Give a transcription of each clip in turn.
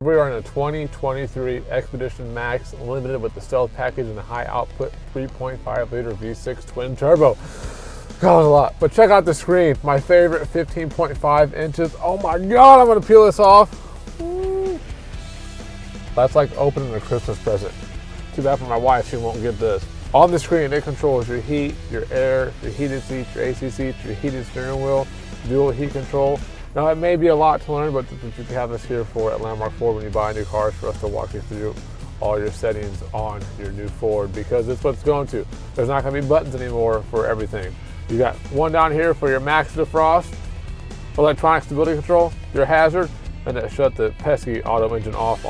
We are in a 2023 Expedition Max Limited with the Stealth package and the high output 3.5 liter V6 twin turbo. God, that was a lot. But check out the screen. My favorite 15.5 inches. Oh my God, I'm gonna peel this off. That's like opening a Christmas present. Too bad for my wife, she won't get this. On the screen, it controls your heat, your air, your heated seats, your AC seats, your heated steering wheel, dual heat control. Now, it may be a lot to learn, but you can have this here for at Landmark Ford when you buy a new car, for us to walk you through all your settings on your new Ford, because it's what it's going to. There's not going to be buttons anymore for everything. You got one down here for your max defrost, electronic stability control, your hazard, and that shut the pesky auto engine off.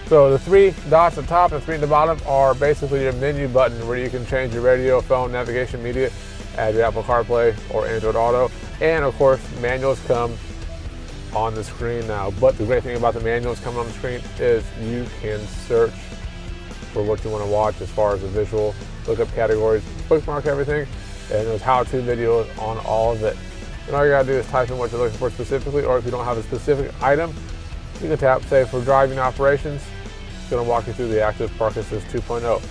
So the three dots at the top and three at the bottom are basically your menu button where you can change your radio, phone, navigation, media, add your Apple CarPlay or Android Auto. And of course, manuals come on the screen now. But the great thing about the manuals coming on the screen is you can search for what you want to watch as far as the visual, look up categories, bookmark everything, and there's how-to videos on all of it. And all you gotta do is type in what you're looking for specifically, or if you don't have a specific item, you can tap, say, for driving operations. It's gonna walk you through the Active Park Assist 2.0.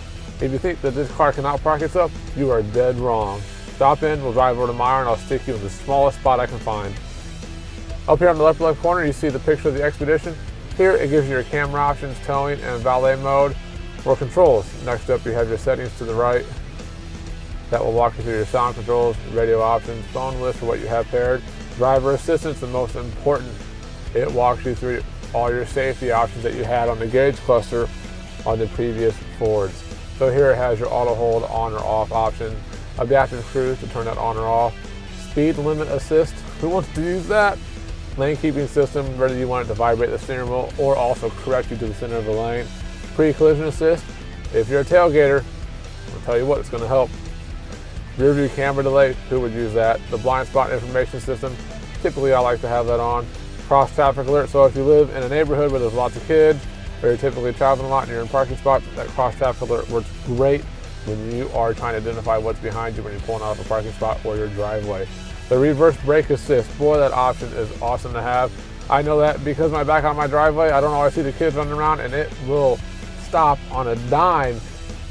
If you think that this car cannot park itself, you are dead wrong. Stop in, we'll drive over to Meyer, and I'll stick you in the smallest spot I can find. Up here on the left corner, you see the picture of the Expedition. Here, it gives you your camera options, towing, and valet mode, or controls. Next up, you have your settings to the right. That will walk you through your sound controls, radio options, phone list for what you have paired. Driver assistance, the most important. It walks you through all your safety options that you had on the gauge cluster on the previous Fords. So here it has your auto hold on or off option, adaptive cruise to turn that on or off, speed limit assist, who wants to use that? Lane keeping system, whether you want it to vibrate the steering wheel or also correct you to the center of the lane. Pre-collision assist, if you're a tailgater, I'll tell you what, it's going to help. Rear view camera delay, who would use that? The blind spot information system, typically I like to have that on. Cross traffic alert, so if you live in a neighborhood where there's lots of kids, or you're typically traveling a lot and you're in parking spots, that cross traffic alert works great when you are trying to identify what's behind you when you're pulling out of a parking spot or your driveway. The reverse brake assist, boy, that option is awesome to have. I know that because my back on my driveway, I don't always see the kids running around, and it will stop on a dime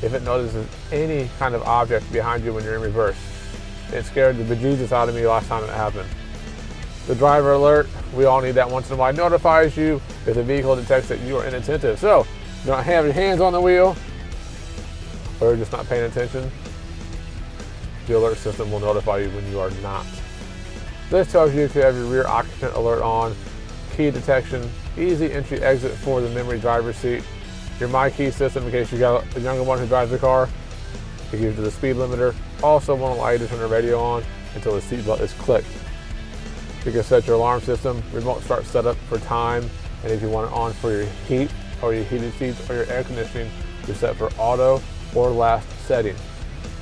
if it notices any kind of object behind you when you're in reverse. It scared the bejesus out of me last time it happened. The driver alert, we all need that once in a while. It notifies you if the vehicle detects that you are inattentive. So, you don't have your hands on the wheel, or you're just not paying attention, the alert system will notify you when you are not. This tells you if you have your rear occupant alert on, key detection, easy entry exit for the memory driver's seat, your My Key system in case you got a younger one who drives the car, it gives you the speed limiter, also won't allow you to turn the radio on until the seatbelt is clicked. You can set your alarm system, remote start setup for time, and if you want it on for your heat or your heated seats or your air conditioning, you're set for auto or last setting.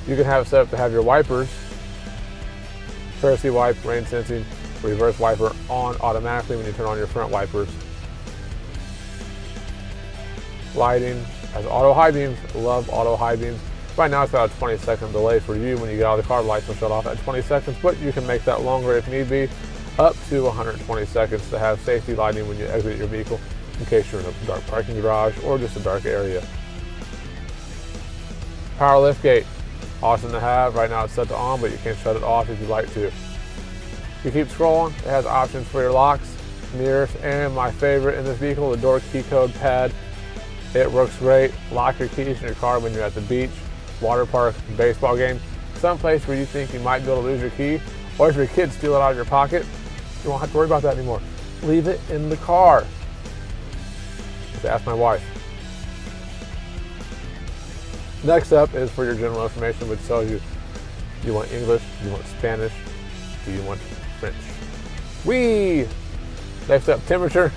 You can have it set up to have your wipers, courtesy wipe, rain sensing, reverse wiper on automatically when you turn on your front wipers. Lighting has auto high beams, love auto high beams. Right now it's about a 20-second delay for you when you get out of the car, the lights will shut off at 20 seconds, but you can make that longer if need be, up to 120 seconds to have safety lighting when you exit your vehicle in case you're in a dark parking garage or just a dark area. Power lift gate, awesome to have. Right now it's set to on, but you can shut it off if you'd like to. If you keep scrolling, it has options for your locks, mirrors, and my favorite in this vehicle, the door key code pad. It works great. Lock your keys in your car when you're at the beach, water park, baseball game, someplace where you think you might be able to lose your key, or if your kids steal it out of your pocket, you won't have to worry about that anymore. Leave it in the car. Just ask my wife. Next up is for your general information, which tells you, do you want English, do you want Spanish, do you want French? Next up, temperature,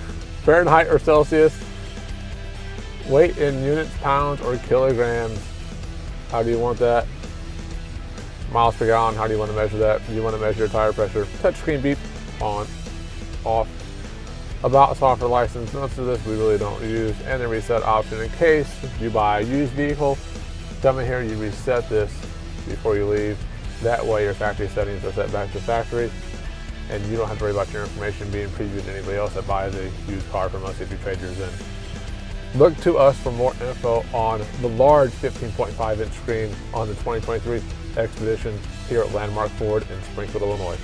Fahrenheit or Celsius, weight in units, pounds, or kilograms. How do you want that? Miles per gallon, how do you want to measure that? Do you want to measure your tire pressure? Touchscreen beep, on, off. About software license, most of this we really don't use. And the reset option in case you buy a used vehicle. Come in here, you reset this before you leave. That way your factory settings are set back to factory. and you don't have to worry about your information being previewed to anybody else that buys a used car from us if you trade yours in. Look to us for more info on the large 15.5-inch screen on the 2023 Expedition here at Landmark Ford in Springfield, Illinois.